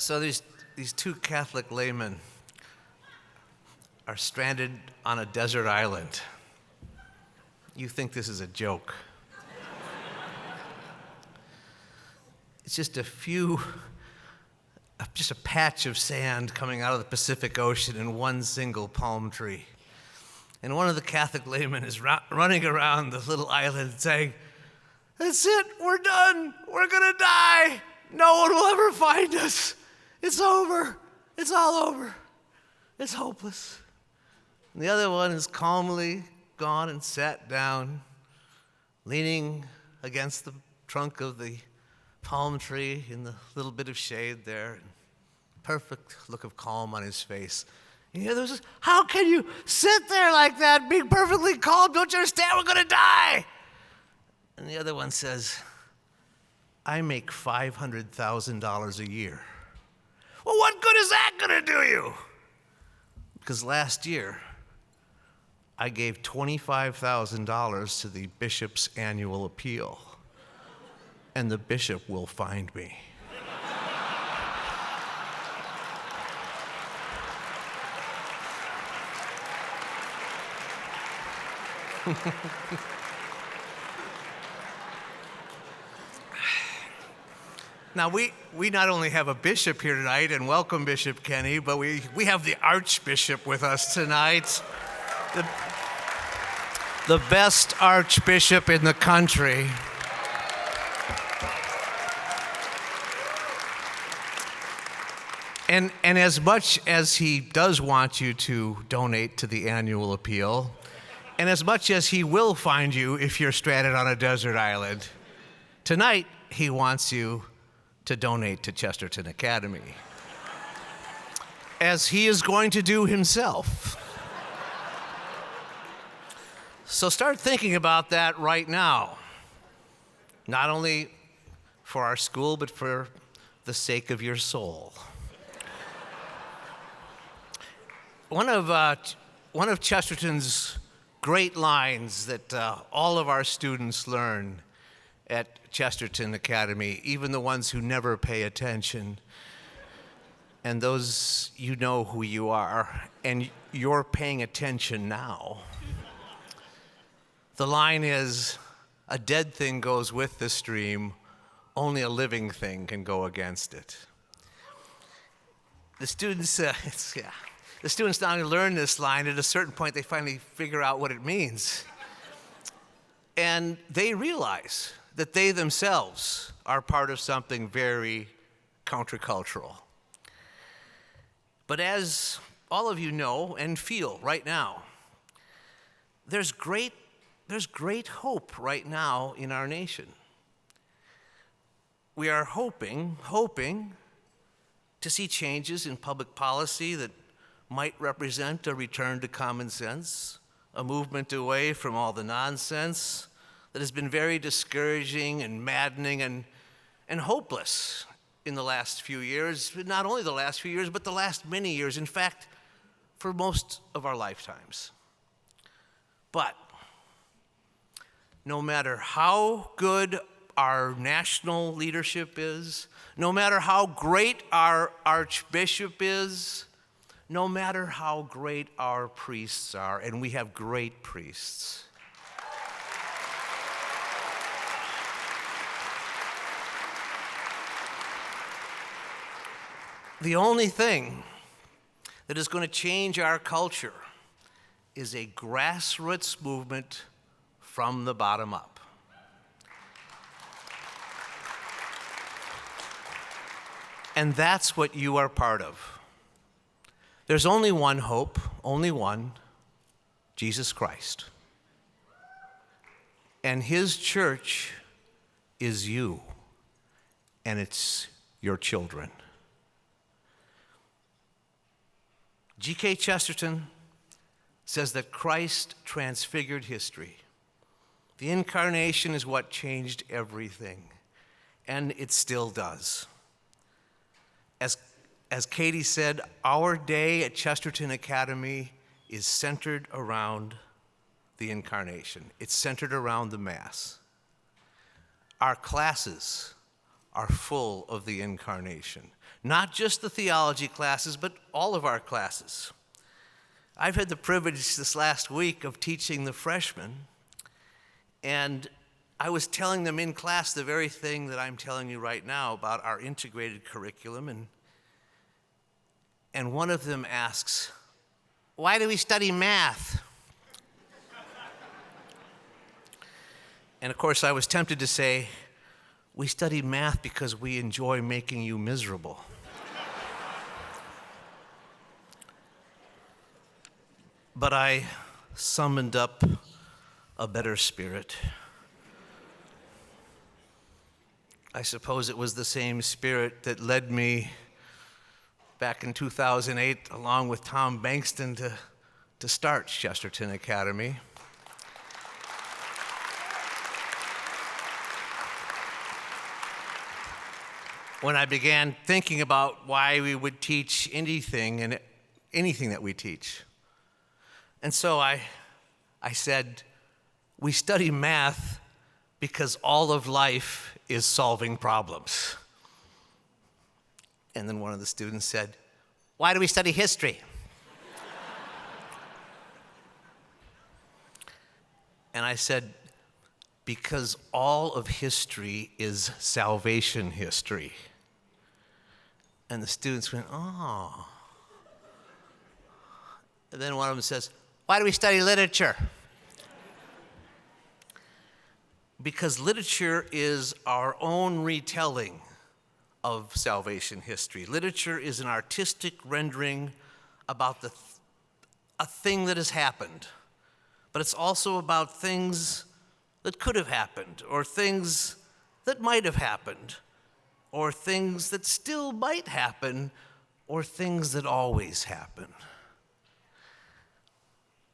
So these two Catholic laymen are stranded on a desert island. You think this is a joke. It's just just a patch of sand coming out of the Pacific Ocean and one single palm tree. And one of the Catholic laymen is running around the little island saying, "That's it, we're done, we're gonna die. No one will ever find us. It's over, it's all over, it's hopeless." And the other one is calmly gone and sat down, leaning against the trunk of the palm tree in the little bit of shade there. Perfect look of calm on his face. And the other was, "How can you sit there like that, being perfectly calm? Don't you understand? We're gonna die." And the other one says, "I make $500,000 a year." "Well, what good is that gonna do you?" "Because last year, I gave $25,000 to the bishop's annual appeal, and the bishop will find me." Now, we not only have a bishop here tonight, and welcome Bishop Kenny, but we have the Archbishop with us tonight. The best Archbishop in the country. And as much as he does want you to donate to the annual appeal, and as much as he will find you if you're stranded on a desert island, tonight he wants you to donate to Chesterton Academy, as he is going to do himself. So start thinking about that right now, not only for our school, but for the sake of your soul. One of Chesterton's great lines that all of our students learn at Chesterton Academy, even the ones who never pay attention, and those, you know who you are, and you're paying attention now. The line is, "A dead thing goes with the stream, only a living thing can go against it." The students not only learn this line, at a certain point they finally figure out what it means. And they realize that they themselves are part of something very countercultural. But as all of you know and feel right now, there's great hope right now in our nation. We are hoping to see changes in public policy that might represent a return to common sense, a movement away from all the nonsense that has been very discouraging and maddening and hopeless in the last few years. Not only the last few years, but the last many years. In fact, for most of our lifetimes. But no matter how good our national leadership is, no matter how great our Archbishop is, no matter how great our priests are, and we have great priests, the only thing that is going to change our culture is a grassroots movement from the bottom up. And that's what you are part of. There's only one hope, only one, Jesus Christ. And his church is you, and it's your children. G.K. Chesterton says that Christ transfigured history. The incarnation is what changed everything, and it still does. As Katie said, our day at Chesterton Academy is centered around the incarnation. It's centered around the Mass. Our classes are full of the incarnation. Not just the theology classes, but all of our classes. I've had the privilege this last week of teaching the freshmen, and I was telling them in class the very thing that I'm telling you right now about our integrated curriculum, and one of them asks, "Why do we study math?" And of course, I was tempted to say, "We study math because we enjoy making you miserable." But I summoned up a better spirit. I suppose it was the same spirit that led me back in 2008, along with Tom Bankston, to start Chesterton Academy. When I began thinking about why we would teach anything that we teach. And so I said, we study math because all of life is solving problems. And then one of the students said, "Why do we study history?" And I said, because all of history is salvation history. And the students went, "Oh." And then one of them says, "Why do we study literature?" Because literature is our own retelling of salvation history. Literature is an artistic rendering about a thing that has happened, but it's also about things that could have happened, or things that might have happened, or things that still might happen, or things that always happen.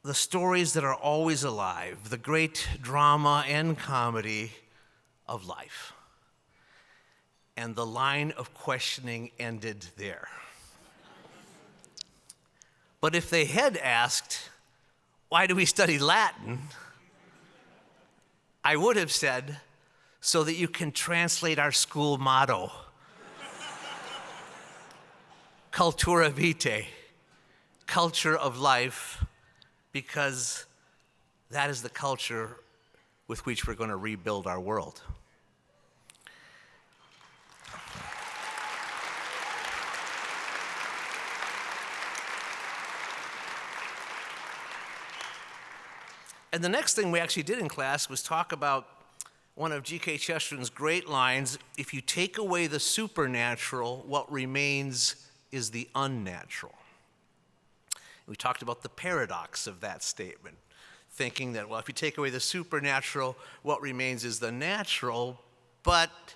The stories that are always alive, the great drama and comedy of life. And the line of questioning ended there. But if they had asked, "Why do we study Latin?" I would have said, "So that you can translate our school motto, Cultura Vitae, culture of life, because that is the culture with which we're going to rebuild our world." And the next thing we actually did in class was talk about one of G.K. Chesterton's great lines: "If you take away the supernatural, what remains is the unnatural." We talked about the paradox of that statement, thinking that, well, if you take away the supernatural, what remains is the natural, but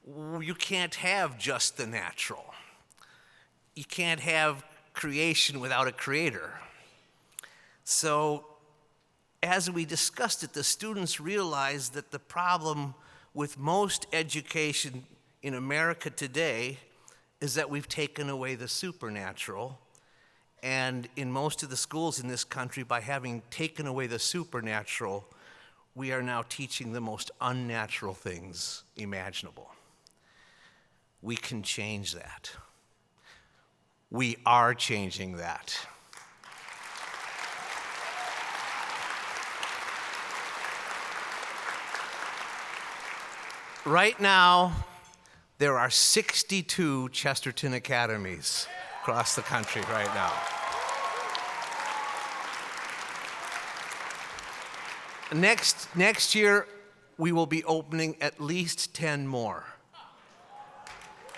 you can't have just the natural. You can't have creation without a creator. So as we discussed it, the students realized that the problem with most education in America today is that we've taken away the supernatural. And in most of the schools in this country, by having taken away the supernatural, we are now teaching the most unnatural things imaginable. We can change that. We are changing that. Right now, there are 62 Chesterton Academies across the country right now. Next year, we will be opening at least 10 more.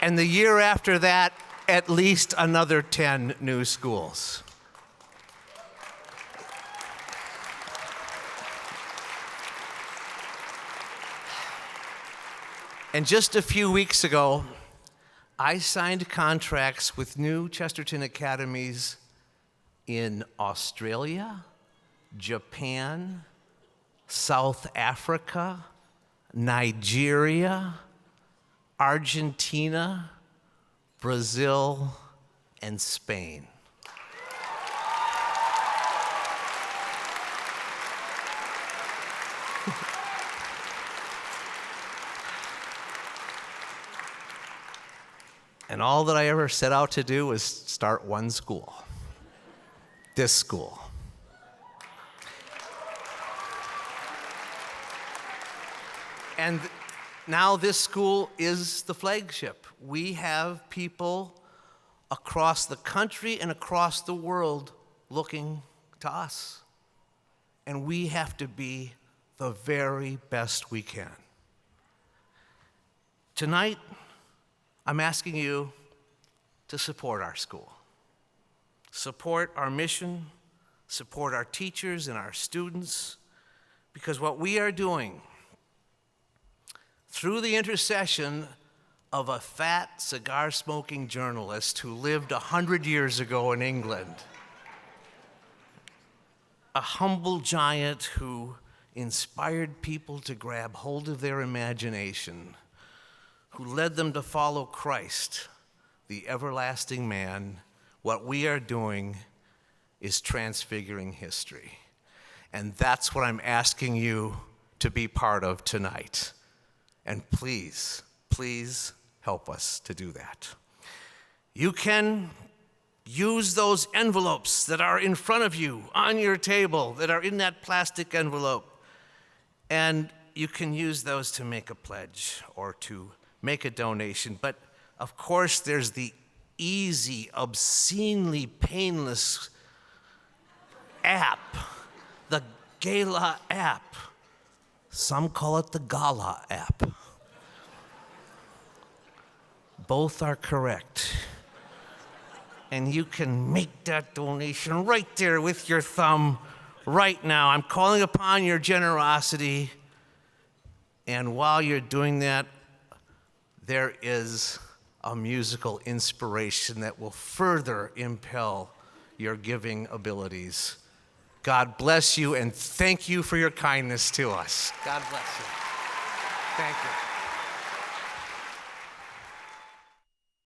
And the year after that, at least another 10 new schools. And just a few weeks ago, I signed contracts with new Chesterton Academies in Australia, Japan, South Africa, Nigeria, Argentina, Brazil, and Spain. And all that I ever set out to do was start one school. This school. And now this school is the flagship. We have people across the country and across the world looking to us. And we have to be the very best we can. Tonight, I'm asking you to support our school. Support our mission, support our teachers and our students, because what we are doing through the intercession of a fat, cigar-smoking journalist who lived 100 years ago in England, a humble giant who inspired people to grab hold of their imagination, who led them to follow Christ, the everlasting man, what we are doing is transfiguring history. And that's what I'm asking you to be part of tonight. And please, please help us to do that. You can use those envelopes that are in front of you on your table, that are in that plastic envelope, and you can use those to make a pledge or to make a donation. But of course, there's the easy, obscenely painless app, the Gala app. Some call it the Gala app. Both are correct. And you can make that donation right there with your thumb right now. I'm calling upon your generosity. And while you're doing that, there is a musical inspiration that will further impel your giving abilities. God bless you, and thank you for your kindness to us. God bless you. Thank you.